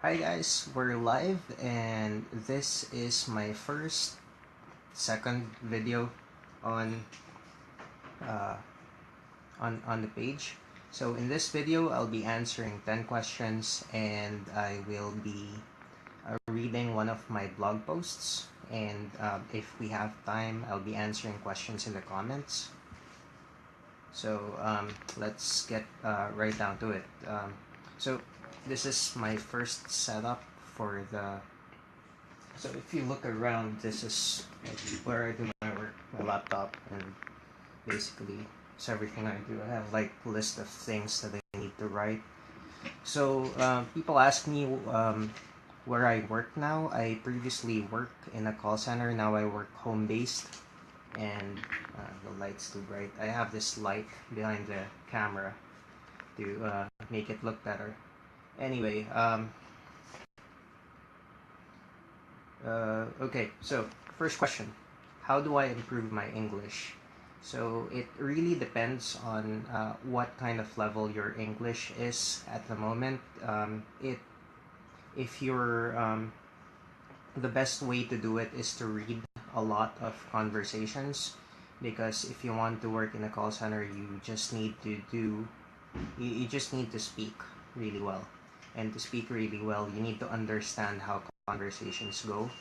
Hi guys, we're live and this is my second video on uh, on the page. So in this video, I'll be answering 10 questions and I will be reading one of my blog posts. And if we have time, I'll be answering questions in the comments. So let's get right down to it. So this is my first setup for the. So if you look around, this is where I do my work, my laptop, and basically it's everything I do. I have like a list of things that I need to write. So people ask me where I work now. I previously worked in a call center. Now I work home based, and the light's too bright. I have this light behind the camera to make it look better. Anyway, okay, so first question. How do I improve my English? So it really depends on what kind of level your English is at the moment. If you're the best way to do it is to read a lot of conversations, because if you want to work in a call center, you just need to speak really well. And to speak really well, you need to understand how conversations go.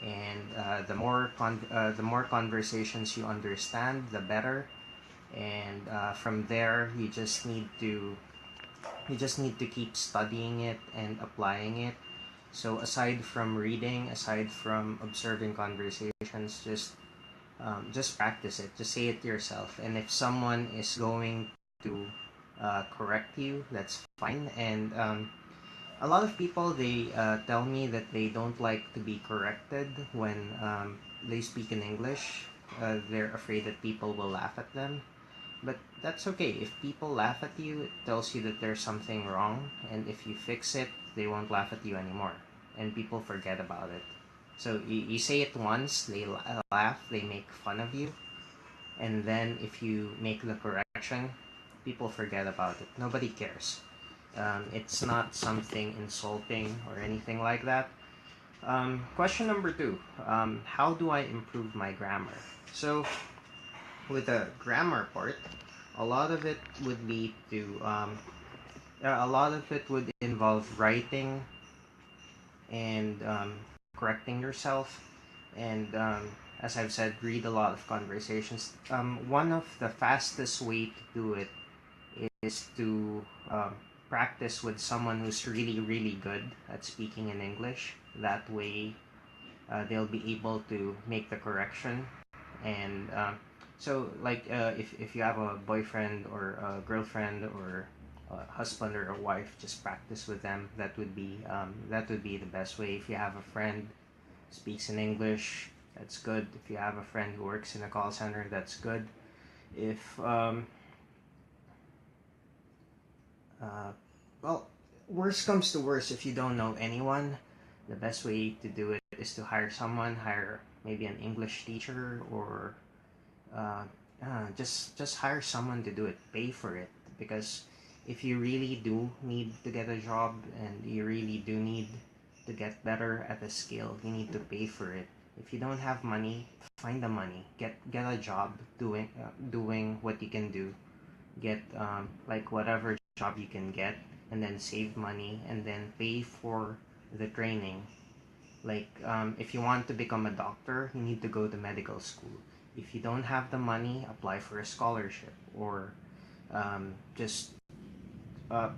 And the more conversations you understand, the better. And from there, you just need to keep studying it and applying it. So aside from reading, aside from observing conversations, just practice it. Just say it to yourself. And if someone is going to correct you, that's fine. And a lot of people, they tell me that they don't like to be corrected when they speak in English. They're afraid that people will laugh at them. But that's okay. If people laugh at you, it tells you that there's something wrong. And if you fix it, they won't laugh at you anymore. And people forget about it. So you say it once, they laugh, they make fun of you. And then if you make the correction, people forget about it. Nobody cares. It's not something insulting or anything like that. Question number two. How do I improve my grammar? So with the grammar part, a lot of it would be to a lot of it would involve writing and correcting yourself, and as I've said, read a lot of conversations. One of the fastest way to do it is to practice with someone who's really good at speaking in English. That way, they'll be able to make the correction. And so, like, if you have a boyfriend or a girlfriend or a husband or a wife, just practice with them. That would be the best way. If you have a friend speaks in English, that's good. If you have a friend who works in a call center, that's good. If well, worst comes to worst, if you don't know anyone, the best way to do it is to hire maybe an English teacher, or uh, just hire someone to do it. Pay for it, because if you really do need to get a job and you really do need to get better at a skill, you need to pay for it. If you don't have money, find the money. Get a job doing what you can do. Get like whatever job you can get, and then save money and then pay for the training. Like if you want to become a doctor, you need to go to medical school. If you don't have the money, apply for a scholarship, or um, just uh,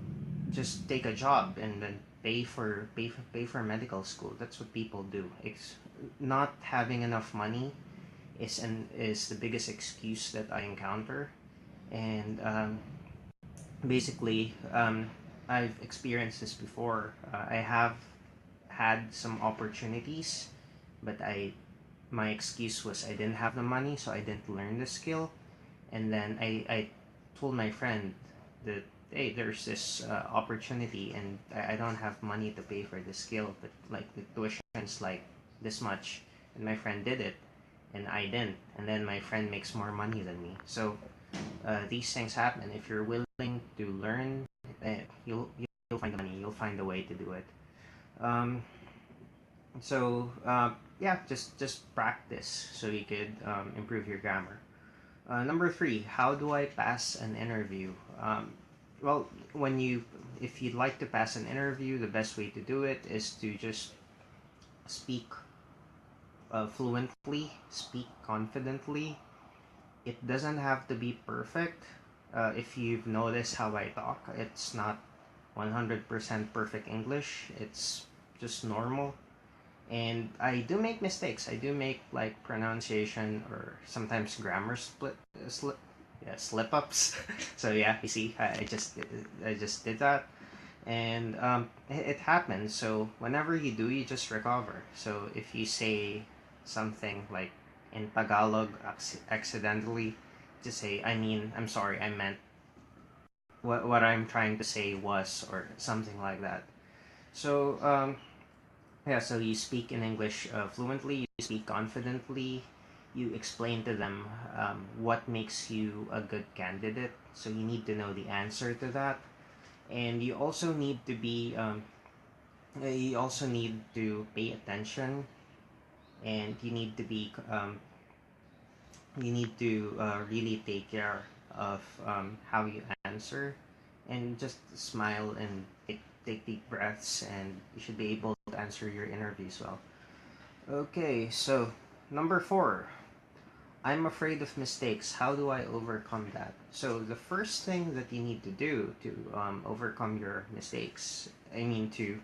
just take a job and then pay for medical school. That's what people do. Not having enough money is the biggest excuse that I encounter. And basically, I've experienced this before. I have had some opportunities, but I my excuse was I didn't have the money, so I didn't learn the skill. And then I told my friend that, hey, there's this opportunity, and I don't have money to pay for the skill, but like the tuition's like this much, and my friend did it, and I didn't, and then my friend makes more money than me. So these things happen. If you're willing to learn, you'll find the money. You'll find a way to do it. Um, yeah, just practice so you could improve your grammar. Number three, how do I pass an interview? Well, when you if you'd like to pass an interview, the best way to do it is to just speak fluently, speak confidently. It doesn't have to be perfect. If you've noticed how I talk, it's not 100% perfect English. It's just normal. And I do make mistakes. I do make like pronunciation or sometimes grammar slip ups. So yeah, you see, I just did that, and it happens. So whenever you do, you just recover. So if you say something like in Tagalog accidentally, just say, I mean, I'm sorry, I meant what I'm trying to say was, or something like that. So yeah, so you speak in English fluently, you speak confidently, you explain to them what makes you a good candidate. So you need to know the answer to that, and you also need to pay attention, and you need to really take care of how you answer, and just smile and take deep breaths, and you should be able to answer your interviews well. Okay, so number four, I'm afraid of mistakes. How do I overcome that? So the first thing that you need to do to overcome your mistakes, I mean to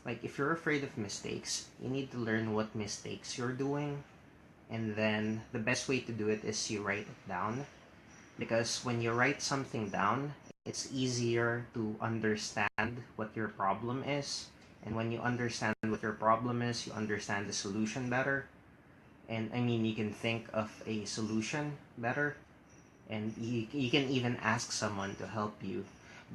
like if you're afraid of mistakes, you need to learn what mistakes you're doing, and then the best way to do it is you write it down, because when you write something down, it's easier to understand what your problem is. And when you understand what your problem is, you understand the solution better. And I mean, you can think of a solution better, and you can even ask someone to help you.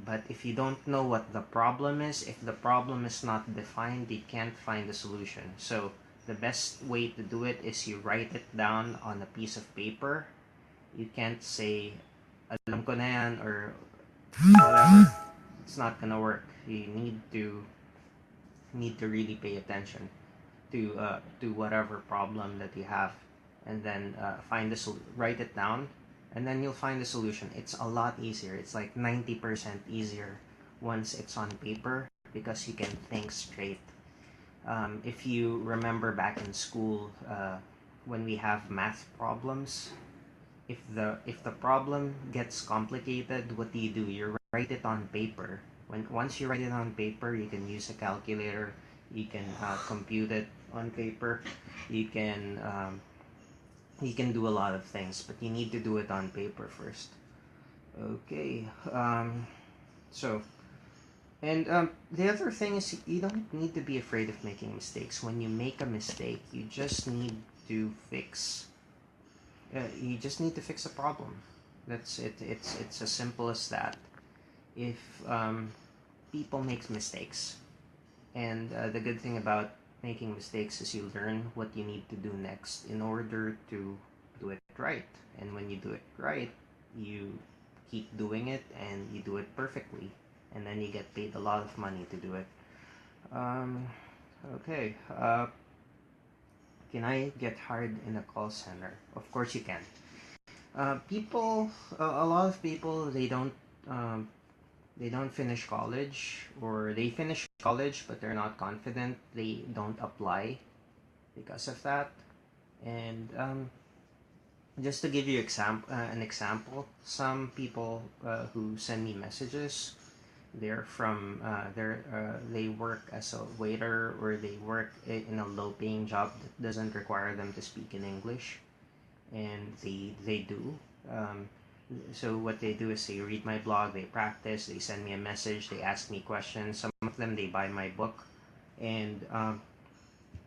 But if you don't know what the problem is, if the problem is not defined, you can't find the solution. So the best way to do it is you write it down on a piece of paper. You can't say, alam ko na yan, or whatever. It's not gonna work. You need to really pay attention to whatever problem that you have, and then write it down, and then you'll find the solution. It's a lot easier. It's like 90% easier once it's on paper, because you can think straight. If you remember back in school, when we have math problems, if the problem gets complicated, what do? You write it on paper. Once you write it on paper, you can use a calculator. You can compute it on paper. You can um, you can do a lot of things, but you need to do it on paper first. Okay. So and the other thing is, you don't need to be afraid of making mistakes. When you make a mistake, to fix you just need to fix a problem. That's it. It's as simple as that. If people make mistakes, and the good thing about making mistakes is you learn what you need to do next in order to do it right. And when you do it right, you keep doing it, and you do it perfectly, and then you get paid a lot of money to do it. Um, okay. Can I get hired in a call center? Of course you can. A lot of people, um, they don't finish college, or they finish college but they're not confident. They don't apply because of that. And just to give you an example, some people who send me messages, they work as a waiter, or they work in a low paying job that doesn't require them to speak in English, and they do. Um, so what they do is they read my blog, they practice, they send me a message, they ask me questions. Some of them, they buy my book, and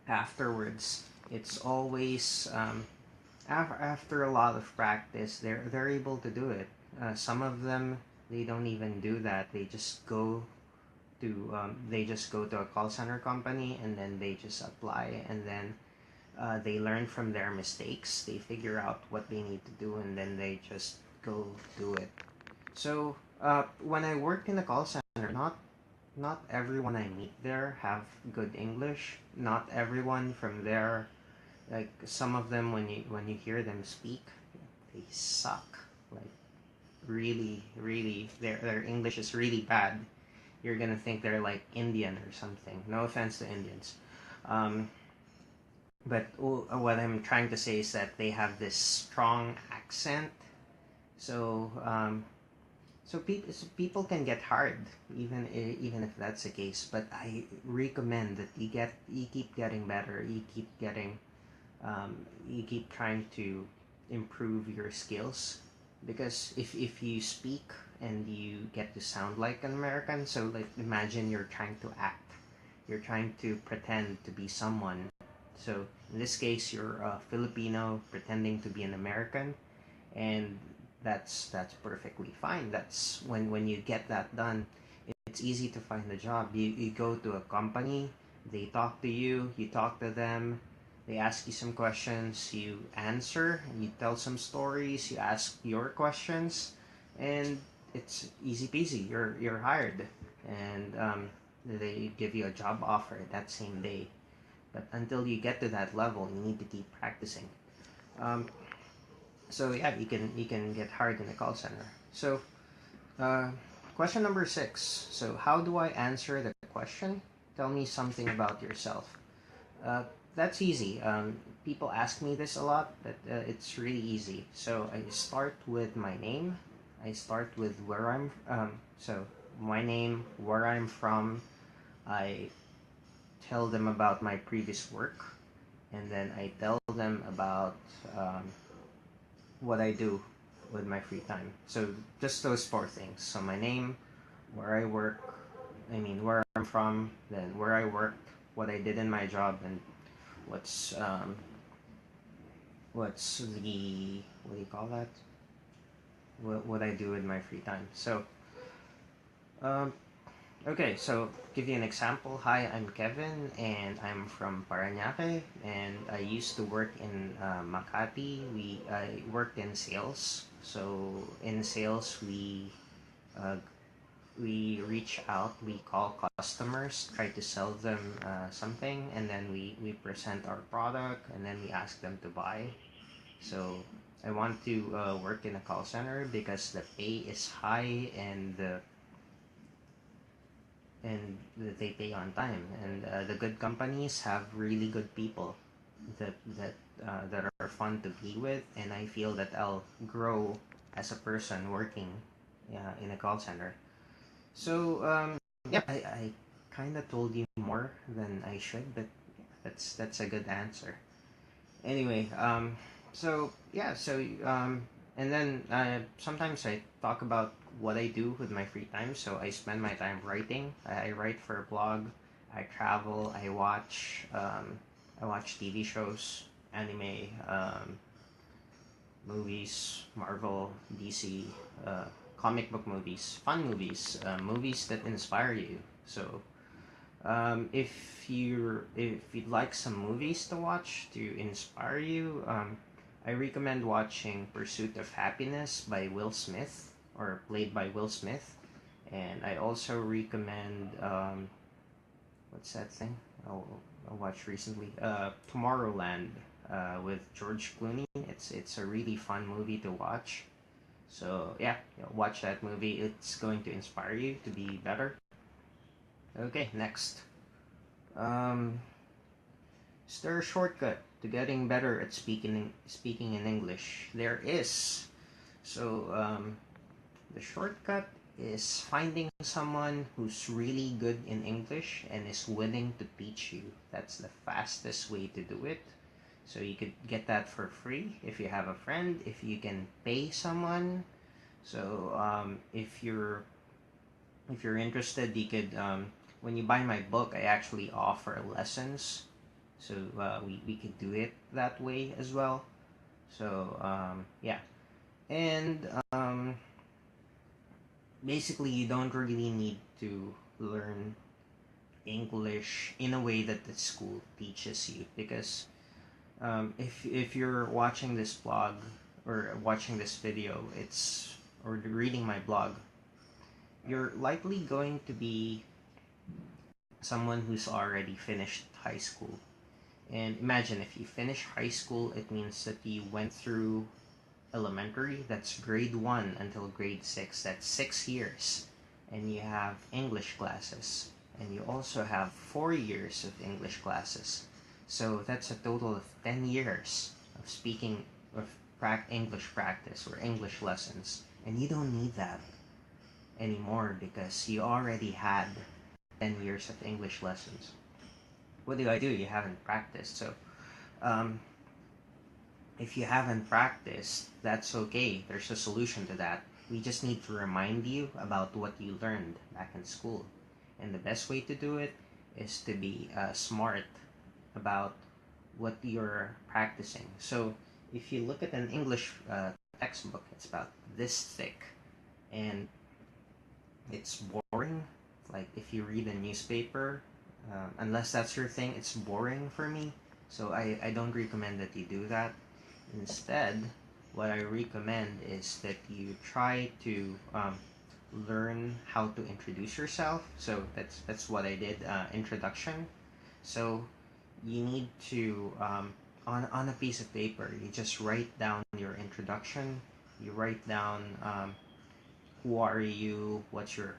afterwards, it's always after a lot of practice, they're able to do it. Some of them, they don't even do that. They just go to a call center company, and then they just apply, and then they learn from their mistakes. They figure out what they need to do, and then they just go do it. So when I worked in a call center, not everyone I meet there have good English. Not everyone from there, like some of them, when you hear them speak, they suck. Like really, really, their English is really bad. You're gonna think they're like Indian or something. No offense to Indians. Um, but what I'm trying to say is that they have this strong accent. So people can get hard even if that's the case. But I recommend that you keep getting better. You keep trying to improve your skills, because if you speak and you get to sound like an American, so like imagine you're trying to act, you're trying to pretend to be someone. So in this case, you're a Filipino pretending to be an American, and that's perfectly fine. That's when you get that done, it's easy to find a job. You go to a company, they talk to you, you talk to them, they ask you some questions, you answer, you tell some stories, you ask your questions, and it's easy peasy. You're hired, and they give you a job offer that same day. But until you get to that level, you need to keep practicing. Um, so yeah, you can get hired in a call center. So uh, question number 6. So how do I answer the question? Tell me something about yourself. Uh, that's easy. People ask me this a lot, but it's really easy. So I start with my name. I start with where so my name, where I'm from. I tell them about my previous work, and then I tell them about what I do with my free time. So just those 4 things. So my name, where I work, where I'm from, then where I worked, what I did in my job, and what's the what do you call that? What I do with my free time. So um, okay, so give you an example. Hi, I'm Kevin, and I'm from Parañaque, and I used to work in Makati. I worked in sales. So in sales, uh, we reach out, we call customers, try to sell them something, and then we present our product, and then we ask them to buy. So I want to work in a call center because the pay is high, and they pay on time, and the good companies have really good people that are fun to be with, and I feel that I'll grow as a person working in a call center. So yeah, I kind of told you more than I should, but that's a good answer. Anyway, so yeah, and then sometimes I talk about what I do with my free time. So I spend my time writing. I write for a blog. I travel. I watch TV shows, anime, movies, Marvel, DC, uh, comic book movies, fun movies, movies that inspire you. So if you'd like some movies to watch to inspire you, I recommend watching Pursuit of Happiness by Will Smith, or played by Will Smith, and I also recommend what's that thing I watched recently? Tomorrowland with George Clooney. It's a really fun movie to watch. So yeah, watch that movie. It's going to inspire you to be better. Okay, next. Um, is there a shortcut to getting better at speaking in English? There is. So the shortcut is finding someone who's really good in English and is willing to teach you. That's the fastest way to do it. So you could get that for free if you have a friend, if you can pay someone. So if you're interested, you could when you buy my book, I actually offer lessons. So we could do it that way as well. So yeah, and basically you don't really need to learn English in a way that the school teaches you, because if you're watching this blog or watching this video, or reading my blog, you're likely going to be someone who's already finished high school. And imagine if you finish high school, it means that you went through elementary, that's grade 1 until grade 6, that's 6 years. And you have English classes, and you also have 4 years of English classes. So that's a total of 10 years of speaking of English practice or English lessons. And you don't need that anymore because you already had 10 years of English lessons. What do I do? You haven't practiced. So um, if you haven't practiced, that's okay. There's a solution to that. We just need to remind you about what you learned back in school. And the best way to do it is to be smart about what you're practicing. So if you look at an English textbook, it's about this thick and it's boring. Like if you read a newspaper, unless that's your thing, it's boring for me. So I don't recommend that you do that. Instead, what I recommend is that you try to learn how to introduce yourself. So that's what I did. Introduction. So you need to on a piece of paper. You just write down your introduction. You write down who are you, what's your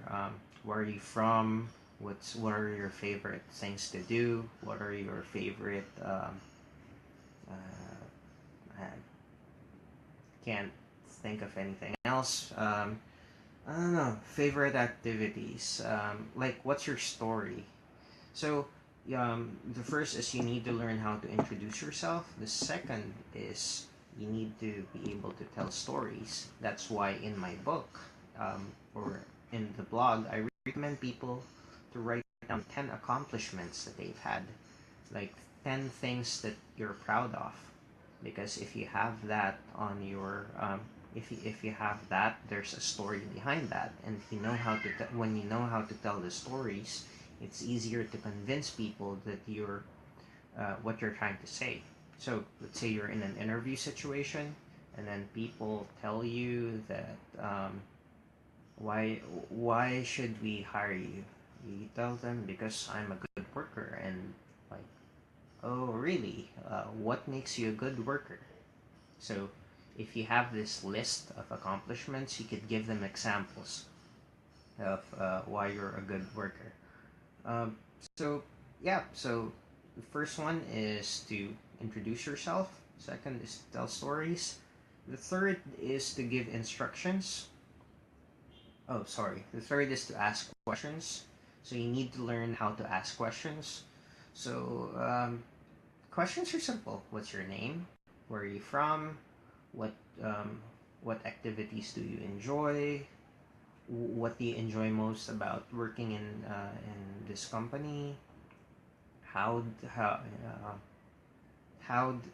where are you from, what are your favorite things to do, what are your favorite I can't think of anything else. I don't know, favorite activities. Like, what's your story? So, the first is you need to learn how to introduce yourself. The second is you need to be able to tell stories. That's why in my book, or in the blog, I recommend people to write down 10 accomplishments that they've had, like 10 things that you're proud of. Because if you have that on your if you have that, there's a story behind that, and if you know how to when you know how to tell the stories, it's easier to convince people that you're what you're trying to say. So let's say you're in an interview situation, and then people tell you that why should we hire you? You tell them because I'm a good worker, and like, oh really? What makes you a good worker? So if you have this list of accomplishments, you could give them examples of why you're a good worker. Um, so yeah, so the first one is to introduce yourself. Second is to tell stories. The third is to give instructions. Oh, sorry. The third is to ask questions. So you need to learn how to ask questions. So questions are simple. What's your name? Where are you from? What um, what activities do you enjoy? What do you enjoy most about working in this company? How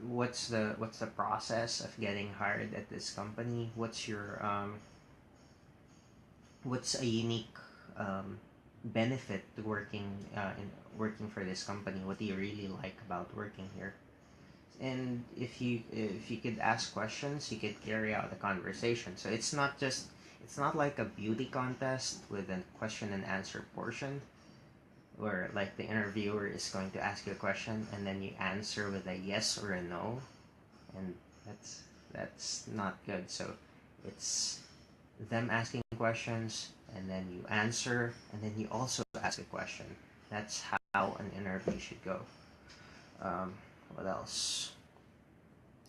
what's the process of getting hired at this company? What's a unique benefit to working for this company? What do you really like about working here? And if you could ask questions, you could carry out a conversation. So it's not like a beauty contest with a question and answer portion where like the interviewer is going to ask you a question and then you answer with a yes or a no, and that's not good. So it's them asking questions and then you answer and then you also ask a question. That's how an interview should go. What else?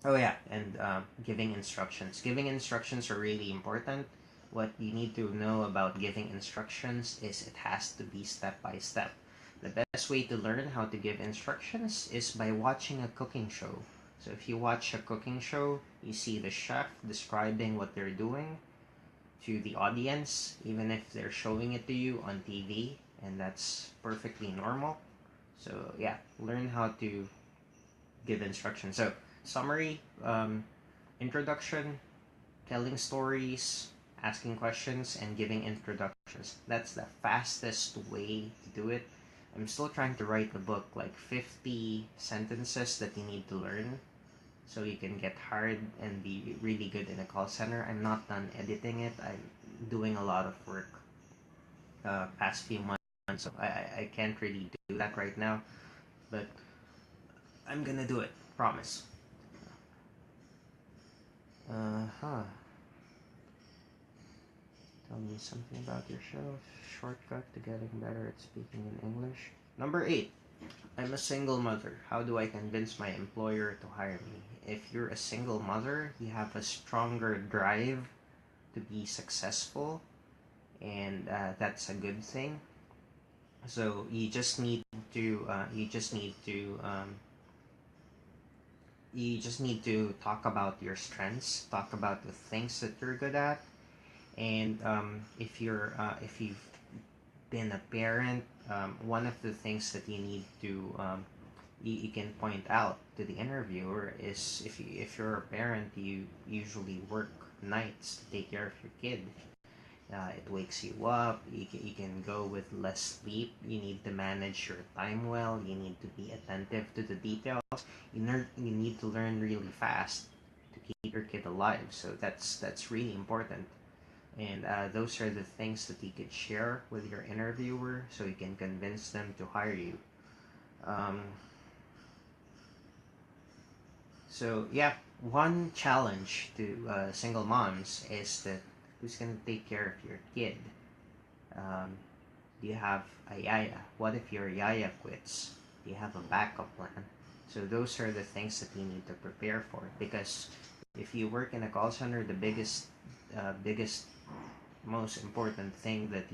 Oh yeah, and giving instructions. Giving instructions are really important. What you need to know about giving instructions is it has to be step by step. The best way to learn how to give instructions is by watching a cooking show. So if you watch a cooking show, you see the chef describing what they're doing to the audience, even if they're showing it to you on TV, and that's perfectly normal. So yeah, learn how to give instructions. So summary, introduction, telling stories, asking questions, and giving introductions. That's the fastest way to do it. I'm still trying to write a book, like 50 sentences that you need to learn so you can get hired and be really good in a call center. I'm not done editing it. I'm doing a lot of work past few months on, so I can't really do that right now, but I'm gonna do it, promise. Huh. Tell me something about yourself. Shortcut to getting better at speaking in English. Number 8. I'm a single mother. How do I convince my employer to hire me? If you're a single mother, you have a stronger drive to be successful, and that's a good thing. So you just need to you just need to talk about your strengths, talk about the things that you're good at, and if you've been a parent, one of the things that you need to you can point out to the interviewer is if you're a parent, you usually work nights to take care of your kid. It wakes you up. You can go with less sleep. You need to manage your time well. You need to be attentive to the details. You need to learn really fast to keep your kid alive. So that's really important. And those are the things that you could share with your interviewer so you can convince them to hire you. Um, so, yeah, one challenge to single moms is that who's going to take care of your kid? Um, do you have a yaya? What if your yaya quits? Do you have a backup plan? So those are the things that you need to prepare for, because if you work in a call center, the biggest most important thing that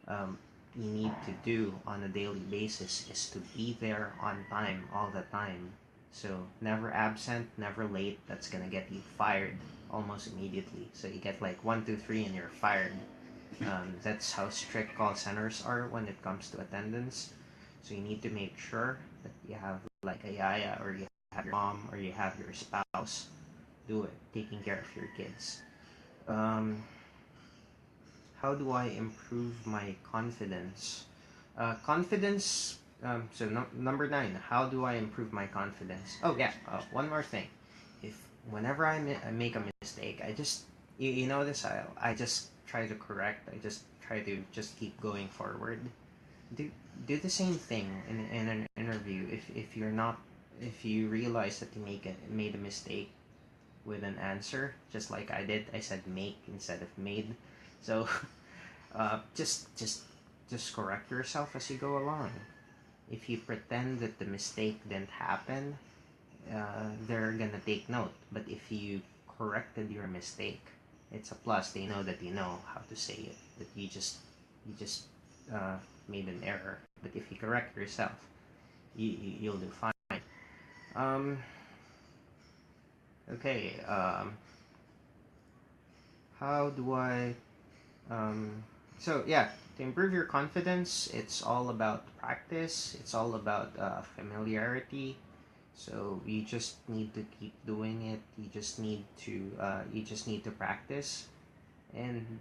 um, you need to do on a daily basis is to be there on time all the time. So never absent, never late. That's gonna get you fired almost immediately. So you get like 1, 2, 3, and you're fired. That's how strict call centers are when it comes to attendance. So you need to make sure that you have like a yaya, or you have your mom, or you have your spouse do it, taking care of your kids. Um, how do I improve my confidence? Confidence. Number 9. How do I improve my confidence? Oh yeah. One more thing. If whenever I make a mistake, I just you know this. I just try to correct. I just try to just keep going forward. Do do the same thing in an interview. If you realize that you made a mistake with an answer, just like I did, I said make instead of made. So just correct yourself as you go along. If you pretend that the mistake didn't happen, they're gonna take note. But if you corrected your mistake, it's a plus. They know that you know how to say it. That you just made an error. But if you correct yourself, you'll do fine. Um, okay. How do I so yeah, to improve your confidence, it's all about practice. It's all about familiarity. So you just need to keep doing it. You just need to practice, and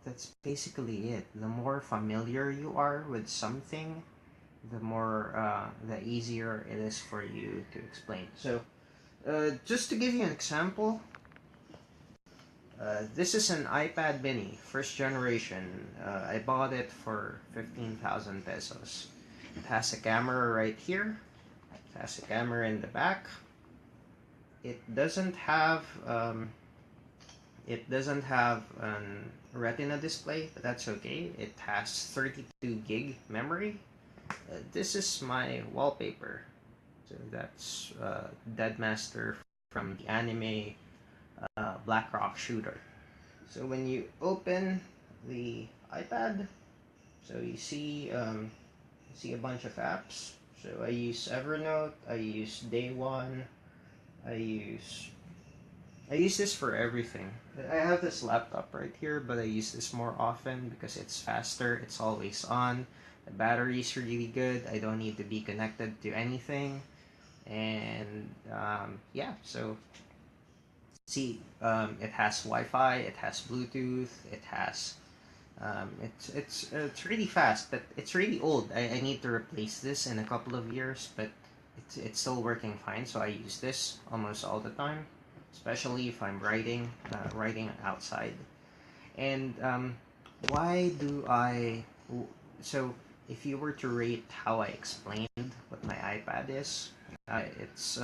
that's basically it. The more familiar you are with something, the easier it is for you to explain. So just to give you an example, this is an iPad mini, first generation. I bought it for 15,000 pesos. It has a camera right here. It has a camera in the back. It doesn't have an Retina display, but that's okay. It has 32 gig memory. This is my wallpaper. So that's Deadmaster from the anime Black Rock Shooter. So when you open the iPad, so you see a bunch of apps. So I use Evernote, I use Day One, I use this for everything. I have this laptop right here, but I use this more often because it's faster. It's always on. The battery is really good. I don't need to be connected to anything, and yeah. So see, it has Wi-Fi, it has Bluetooth, it has it's really fast, but it's really old. I need to replace this in a couple of years, but it's still working fine. So I use this almost all the time, especially if I'm writing outside. And why do I So if you were to rate how I explained what my iPad is, it's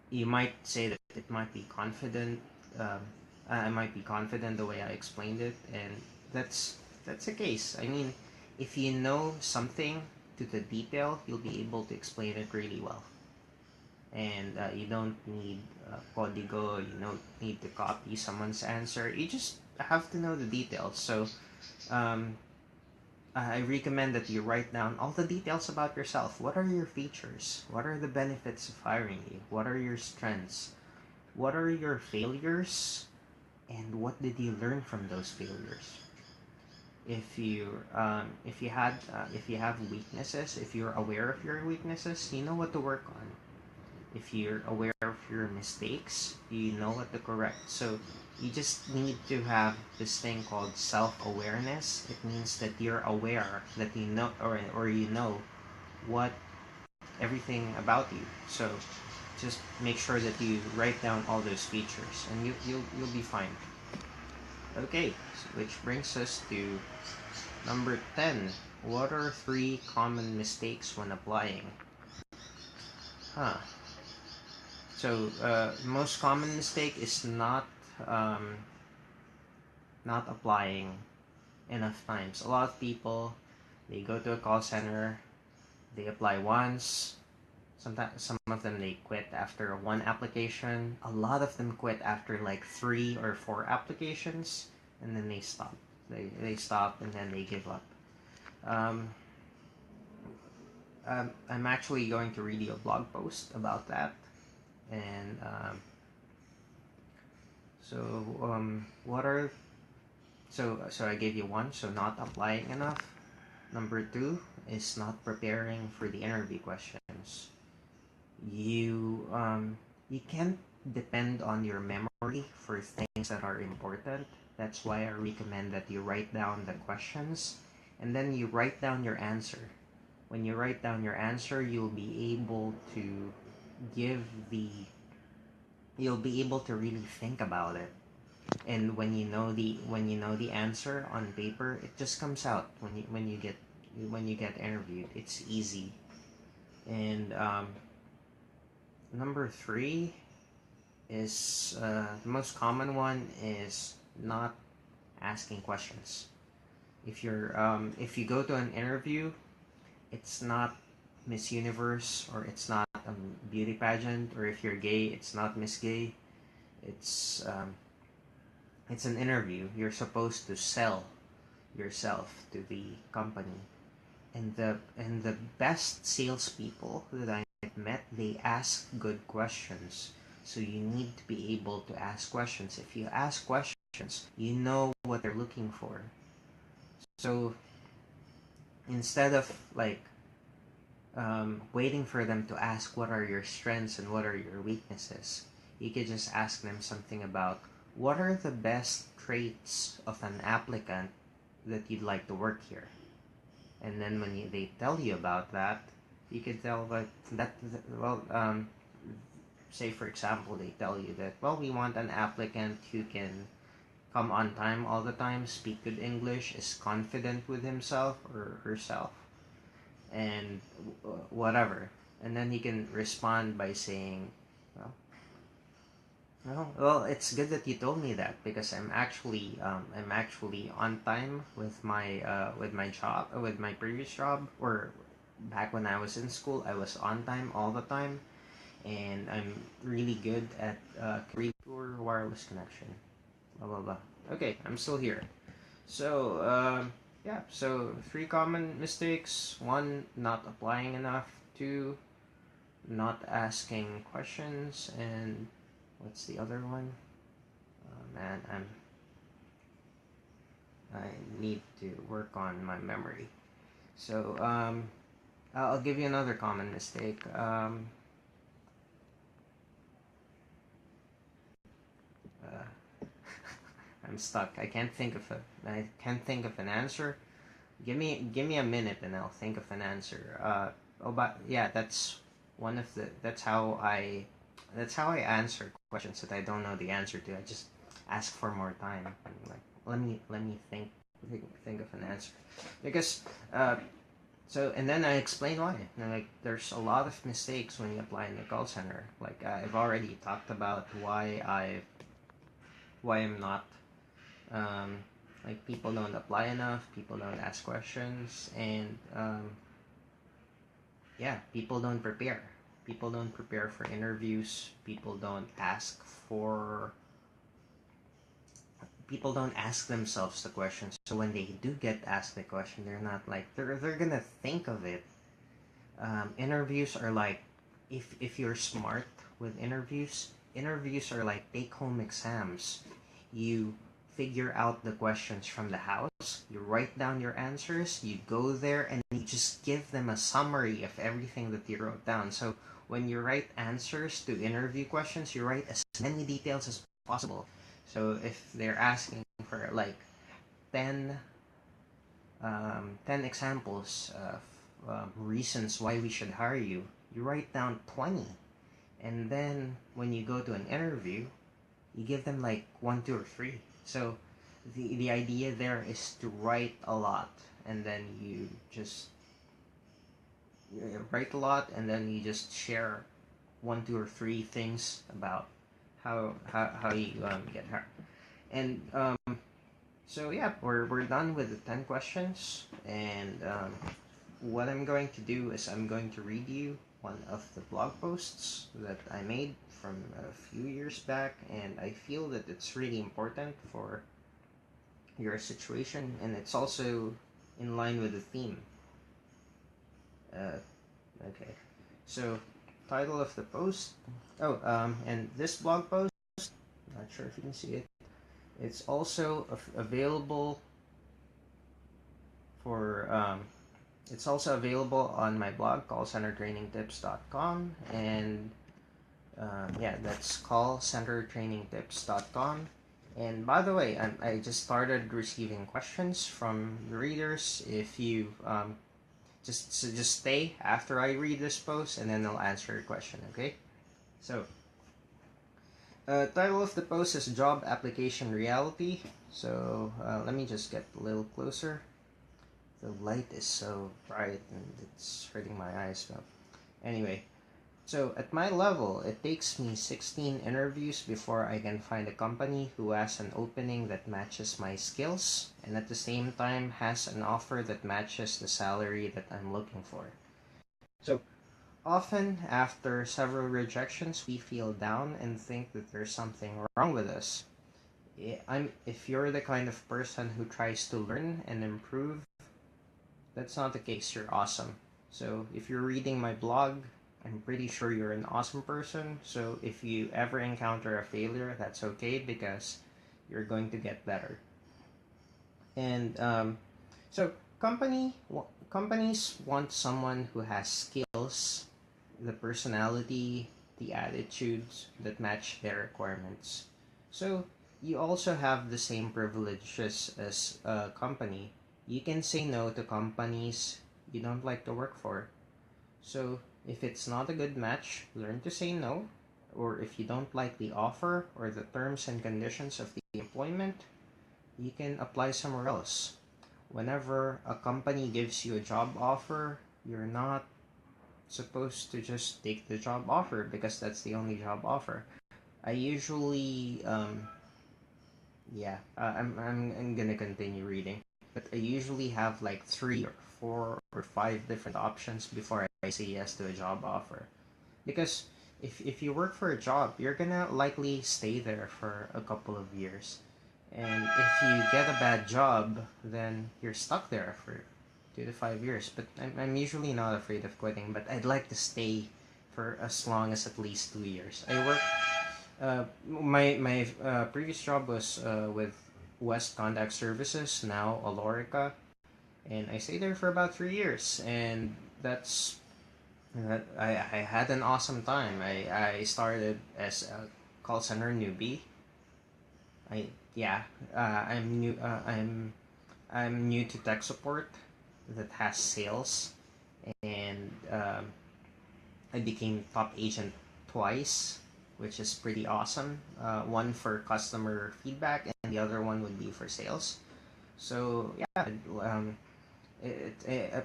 you might say that it might be confident. Um, I might be confident the way I explained it, and that's that's the case. I mean, if you know something to the detail, you'll be able to explain it really well, and you don't need código. You don't need to copy someone's answer. You just have to know the details. So um, I recommend that you write down all the details about yourself. What are your features? What are the benefits of hiring you? What are your strengths? What are your failures? And what did you learn from those failures? If you have weaknesses, if you're aware of your weaknesses, you know what to work on. If you're aware of your mistakes, you know what to correct. So you just need to have this thing called self-awareness. It means that you're aware that you know, or you know what everything about you. So just make sure that you write down all those features, and you'll be fine. Okay, so which brings us to number 10. What are three common mistakes when applying? Huh. So, most common mistake is um, not applying enough times. A lot of people, they go to a call center, they apply once. Sometimes some of them they quit after one application. A lot of them quit after like 3 or 4 applications, and then they stop. They stop and then they give up. Um, I'm actually going to read you a blog post about that, and so what are so I gave you one. So not applying enough. Number two is not preparing for the interview questions. You can't depend on your memory for things that are important. That's why I recommend that you write down the questions and then you write down your answer. When you write down your answer, give the you'll be able to really think about it. And when you know the answer on paper, it just comes out when you get interviewed. It's easy. And number three is the most common one is not asking questions. If you go to an interview, it's not Miss Universe, or it's not a beauty pageant, or if you're gay, it's not Miss Gay. It's um, it's an interview. You're supposed to sell yourself to the company, and the best salespeople that I've met, they ask good questions. So you need to be able to ask questions. If you ask questions, you know what they're looking for. So instead of like waiting for them to ask what are your strengths and what are your weaknesses, you could just ask them something about what are the best traits of an applicant that you'd like to work here. And then when they tell you about that, you could tell that well, say for example, they tell you that, well, we want an applicant who can come on time all the time, speak good English, is confident with himself or herself, and whatever. And then he can respond by saying, well, well, it's good that you told me that, because I'm actually on time with my job, with my previous job, or back when I was in school, I was on time all the time, and I'm really good at poor wireless connection. Blah blah blah. Okay, I'm still here. So yeah, so three common mistakes: one, not applying enough; two, not asking questions; and what's the other one? Man, I need to work on my memory. So I'll give you another common mistake. Uh, I'm stuck. I can't think of an answer. Give me a minute and I'll think of an answer. But yeah, that's how I answer questions that I don't know the answer to. I just ask for more time. Like let me think think of an answer because so and then I explain why. And like, there's a lot of mistakes when you apply in the call center. Like I've already talked about why I'm not like people don't apply enough, people don't ask questions, and yeah, people don't prepare for interviews, for people don't ask themselves the questions. So when they do get asked the question, they're not like they're gonna think of it. Interviews are like, if you're smart with interviews are like take home exams. You figure out the questions from the house, you write down your answers, you go there and you just give them a summary of everything that you wrote down. So when you write answers to interview questions, you write as many details as possible. So if they're asking for like 10 10 examples of reasons why we should hire you, you write down 20. And then when you go to an interview, you give them like one, two, or three. So the idea there is to write a lot, and then you write a lot, and then you just share one, two, or three things about how you get hired. And so yeah, we're done with the 10 questions, and what I'm going to do is I'm going to read you one of the blog posts that I made from a few years back, and I feel that it's really important for your situation, and it's also in line with the theme. Okay, so title of the post. Oh, and this blog post, not sure if you can see it. It's also available for it's also available on my blog, callcentertrainingtips.com, and yeah, that's callcentertrainingtips.com. And by the way, I just started receiving questions from the readers. If you just stay after I read this post, and then I'll answer your question. Okay, so title of the post is Job Application Reality. So let me just get a little closer. The light is so bright and it's hurting my eyes. But anyway, so at my level, it takes me 16 interviews before I can find a company who has an opening that matches my skills and at the same time has an offer that matches the salary that I'm looking for. So often, after several rejections, we feel down and think that there's something wrong with us. If you're the kind of person who tries to learn and improve, that's not the case. You're awesome. So if you're reading my blog, I'm pretty sure you're an awesome person. So if you ever encounter a failure, that's okay because you're going to get better. And so companies want someone who has skills, the personality, the attitudes that match their requirements. So you also have the same privileges as a company. You can say no to companies you don't like to work for. So if it's not a good match, learn to say no. Or if you don't like the offer or the terms and conditions of the employment, you can apply somewhere else. Whenever a company gives you a job offer, you're not supposed to just take the job offer because that's the only job offer. I usually, I'm gonna continue reading, but I usually have like 3 or 4 or 5 different options before I say yes to a job offer. Because if you work for a job, you're gonna likely stay there for a couple of years. And if you get a bad job, then you're stuck there for 2 to 5 years. But I'm usually not afraid of quitting, but I'd like to stay for as long as at least 2 years. I work. My previous job was with West Contact Services, now Alorica, and I stayed there for about 3 years, and I had an awesome time. I started as a call center newbie. I yeah I'm new. I'm new to tech support that has sales, and I became top agent twice, which is pretty awesome. One for customer feedback, and the other one would be for sales. So yeah,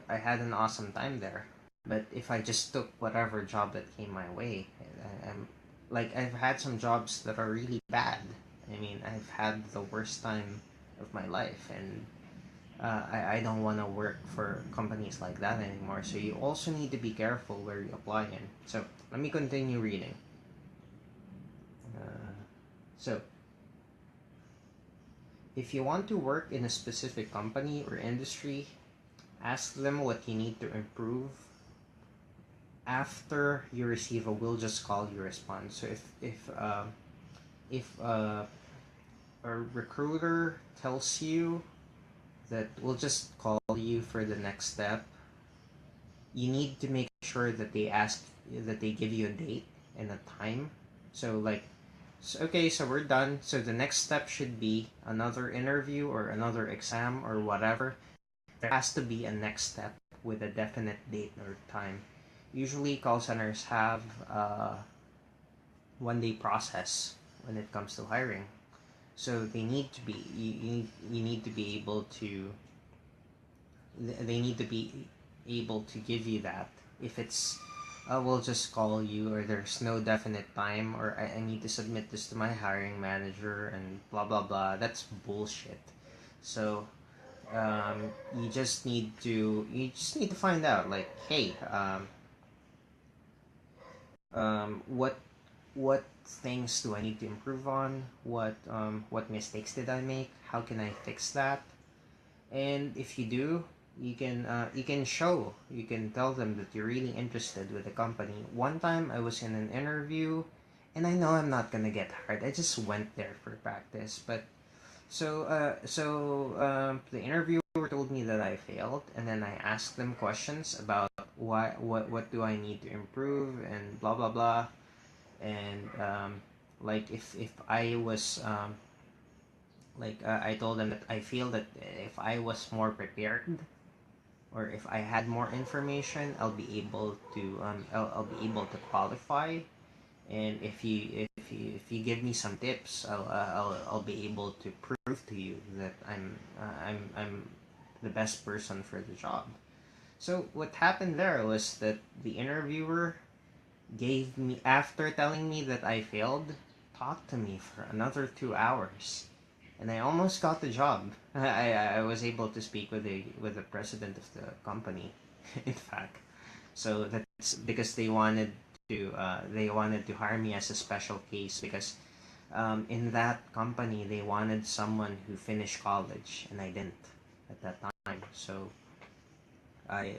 I had an awesome time there. But if I just took whatever job that came my way, I'm like I've had some jobs that are really bad. I mean, I've had the worst time of my life, and I don't want to work for companies like that anymore. So you also need to be careful where you apply in. So let me continue reading. Uh, so if you want to work in a specific company or industry, ask them what you need to improve. After you receive a "we'll just call you" response. So if a recruiter tells you that we'll just call you for the next step, you need to make sure that they give you a date and a time. So like, okay, so we're done. So the next step should be another interview or another exam or whatever. There has to be a next step with a definite date or time. Usually, call centers have a 1 day process when it comes to hiring. So they need to be you need to be able to they need to be able to give you that. If it's we'll just call you, or there's no definite time, or I need to submit this to my hiring manager and blah blah blah, that's bullshit. So you just need to find out, like, hey, what things do I need to improve on? What mistakes did I make? How can I fix that? And if you do, you can tell them that you're really interested with the company. One time I was in an interview, and I know I'm not gonna get hired. I just went there for practice, but the interviewer told me that I failed, and then I asked them questions about what do I need to improve and blah blah blah, and like if I was I told them that I feel that if I was more prepared, or if I had more information, I'll be able to qualify. And if you give me some tips, I'll be able to prove to you that I'm the best person for the job. So what happened there was that the interviewer gave me after telling me that I failed, talked to me for another 2 hours, and I almost got the job. I was able to speak with the president of the company, in fact. So that's because they wanted to hire me as a special case, because in that company they wanted someone who finished college, and I didn't at that time. I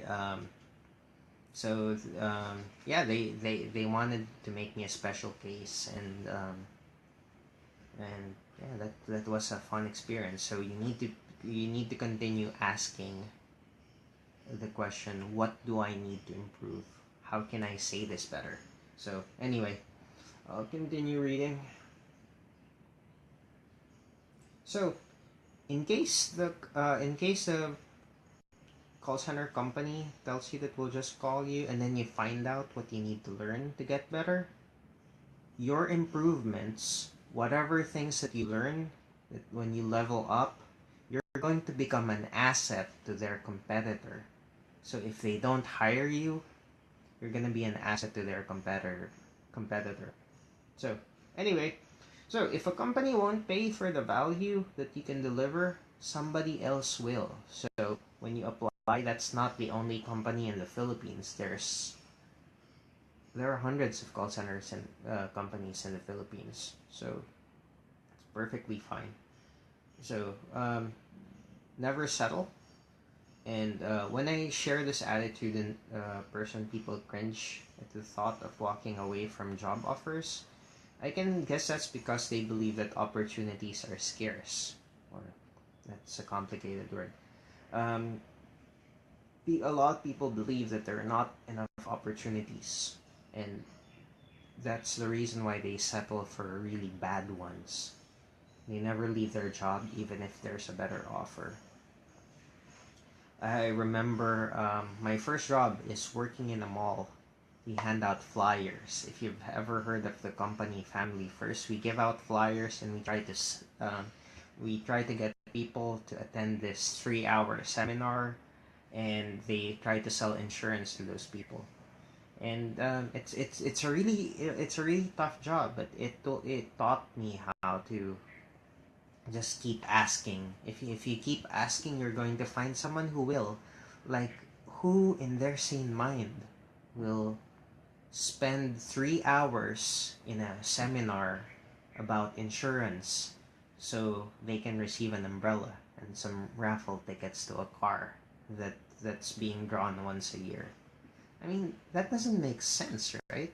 yeah, they wanted to make me a special case, and yeah, that was a fun experience. So you need to continue asking the question, what do I need to improve? How can I say this better? So anyway, I'll continue reading. So in case the call center company tells you that we'll just call you, and then you find out what you need to learn to get better, your improvements, whatever things that you learn, that when you level up, you're going to become an asset to their competitor. So if they don't hire you, you're gonna be an asset to their competitor. So anyway, so if a company won't pay for the value that you can deliver, somebody else will. So when you apply, that's not the only company in the Philippines. There are hundreds of call centers and companies in the Philippines. So it's perfectly fine. So never settle. And when I share this attitude in person, people cringe at the thought of walking away from job offers. I can guess that's because they believe that opportunities are scarce, or that's a complicated word. Um, a lot of people believe that there are not enough opportunities, and that's the reason why they settle for really bad ones. They never leave their job even if there's a better offer. I remember my first job is working in a mall. We hand out flyers. If you've ever heard of the company Family First, we give out flyers, and we try to get people to attend this 3 hour seminar, and they try to sell insurance to those people. And it's a really tough job, but it taught me how to just keep asking. If you keep asking, you're going to find someone who will. Like, who in their sane mind will spend 3 hours in a seminar about insurance so they can receive an umbrella and some raffle tickets to a car that's being drawn once a year? I mean, that doesn't make sense, right?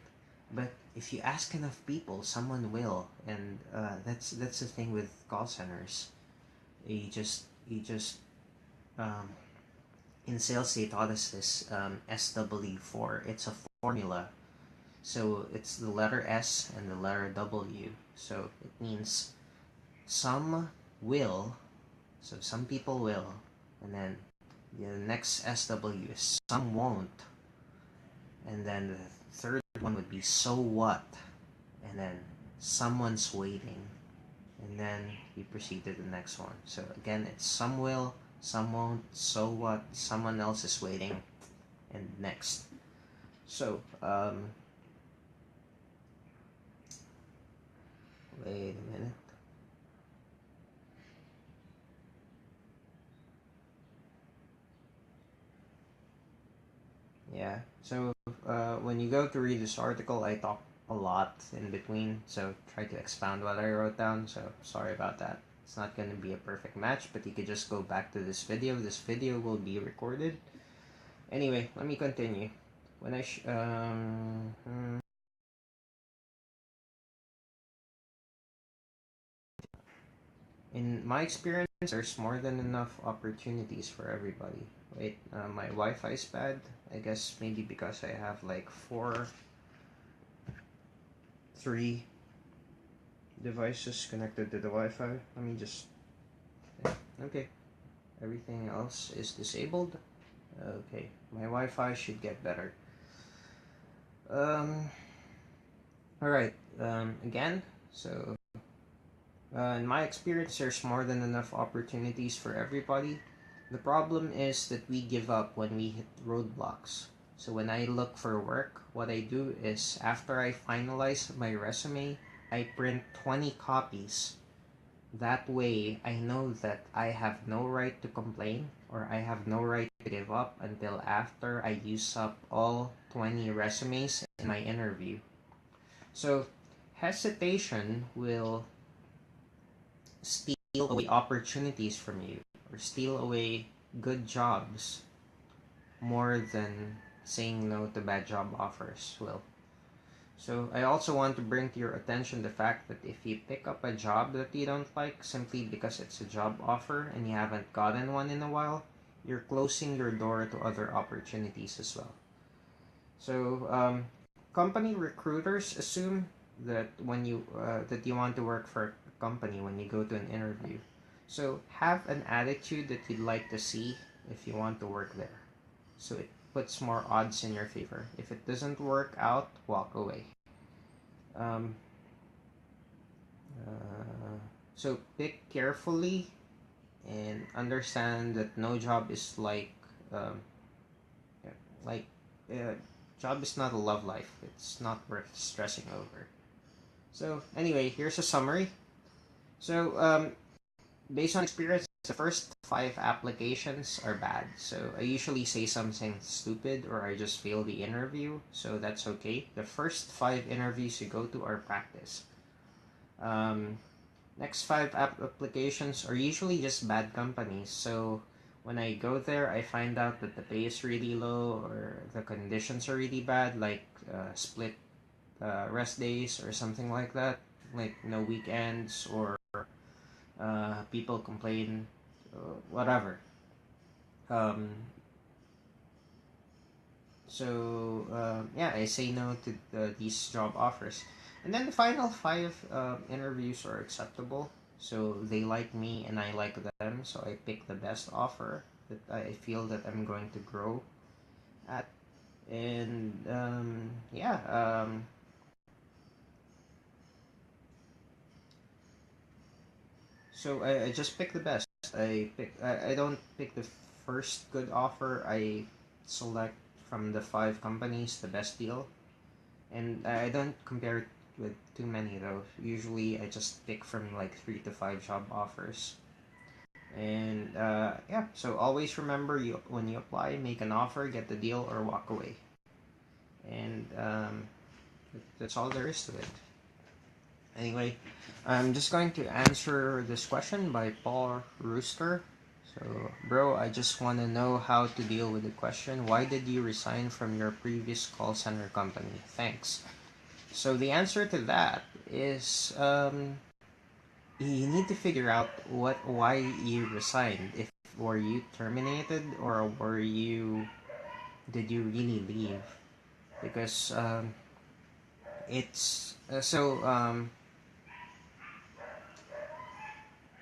But if you ask enough people, someone will, and that's the thing with call centers. You just um, in sales they taught us this SW4. It's a formula. So it's the letter S and the letter W. So it means some will, so some people will, and then the next SW is some won't, and then the third one would be so what, and then someone's waiting, and then you proceed to the next one. So again, it's some will, some won't, so what, someone else is waiting, and next. So wait a minute. Yeah. So when you go to read this article, I talk a lot in between, so try to expound what I wrote down. So sorry about that. It's not going to be a perfect match, but you could just go back to this video. This video will be recorded. Anyway, let me continue. When I in my experience, there's more than enough opportunities for everybody. Wait, my Wi-Fi is bad. I guess maybe because I have like three devices connected to the Wi-Fi. Let me just... Okay, everything else is disabled. Okay, my Wi-Fi should get better. Um, Alright, again, so in my experience, there's more than enough opportunities for everybody. The problem is that we give up when we hit roadblocks. So when I look for work, what I do is after I finalize my resume, I print 20 copies. That way, I know that I have no right to complain or I have no right to give up until after I use up all 20 resumes in my interview. So hesitation will steal away opportunities from you or steal away good jobs more than saying no to bad job offers will. So I also want to bring to your attention the fact that if you pick up a job that you don't like simply because it's a job offer and you haven't gotten one in a while, you're closing your door to other opportunities as well. So company recruiters assume that when you that you want to work for a company when you go to an interview. So have an attitude that you'd like to see if you want to work there. So it puts more odds in your favor. If it doesn't work out, walk away. Um, so pick carefully and understand that no job is um, like uh, job is not a love life. It's not worth stressing over. So anyway, here's a summary. So based on experience, the first 5 applications are bad. So I usually say something stupid or I just fail the interview. So that's okay. The first 5 interviews you go to are practice. Next 5 applications are usually just bad companies. So when I go there, I find out that the pay is really low or the conditions are really bad, like split rest days or something like that, like no weekends or people complain, whatever. Um, yeah, I say no to these job offers. And then the final 5 interviews are acceptable. So they like me and I like them. So I pick the best offer that I feel that I'm going to grow at. And yeah, so I just pick the best. I don't pick the first good offer. I select from the five companies the best deal, and I don't compare it with too many though. Usually, I just pick from like 3 to 5 job offers. And yeah, so always remember, you when you apply, make an offer, get the deal, or walk away. And that's all there is to it. Anyway, I'm just going to answer this question by Paul Rooster. So, bro, I just want to know how to deal with the question. Why did you resign from your previous call center company? Thanks. So the answer to that is you need to figure out why you resigned. If were you terminated, or were you did you really leave? Because it's so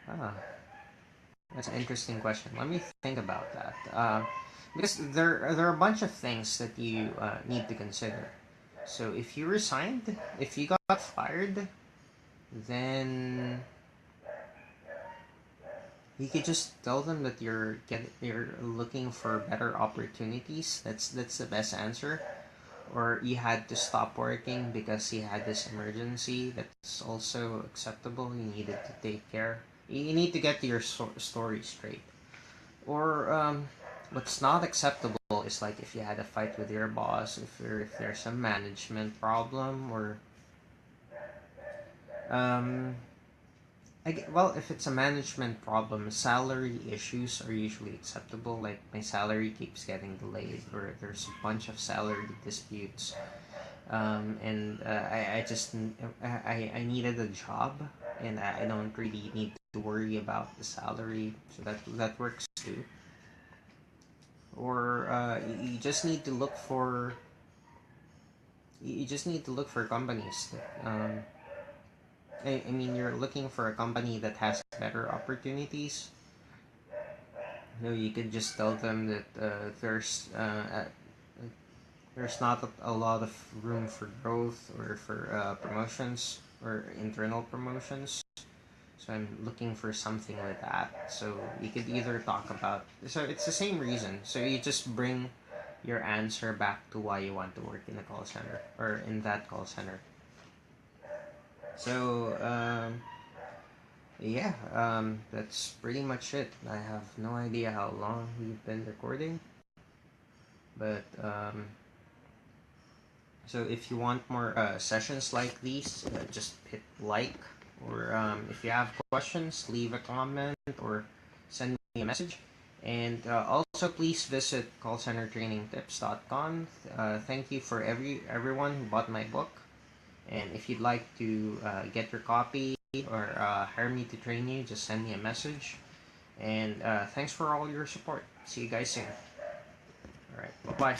ah, that's an interesting question. Let me think about that. Because there are a bunch of things that you need to consider. So if you resigned, if you got fired, then you could just tell them that you're looking for better opportunities. That's the best answer. Or you had to stop working because you had this emergency. That's also acceptable. You needed to take care. You need to get your story straight. Or what's not acceptable is like if you had a fight with your boss, if there's a management problem, or um, well, if it's a management problem, salary issues are usually acceptable. Like my salary keeps getting delayed, or there's a bunch of salary disputes, and I needed a job, and I don't really need to worry about the salary, so that works too. Or you just need to look for companies that I mean, you're looking for a company that has better opportunities. You know, you could just tell them that there's not a lot of room for growth, or for promotions, or internal promotions. So I'm looking for something like that. So you could either talk about. So it's the same reason. So you just bring your answer back to why you want to work in a call center, or in that call center. So yeah, that's pretty much it. I have no idea how long we've been recording, but so if you want more sessions like these, just hit like, or if you have questions, leave a comment or send me a message. And also, please visit callcentertrainingtips.com. Thank you for everyone who bought my book. And if you'd like to get your copy, or hire me to train you, just send me a message. And thanks for all your support. See you guys soon. All right. Bye bye.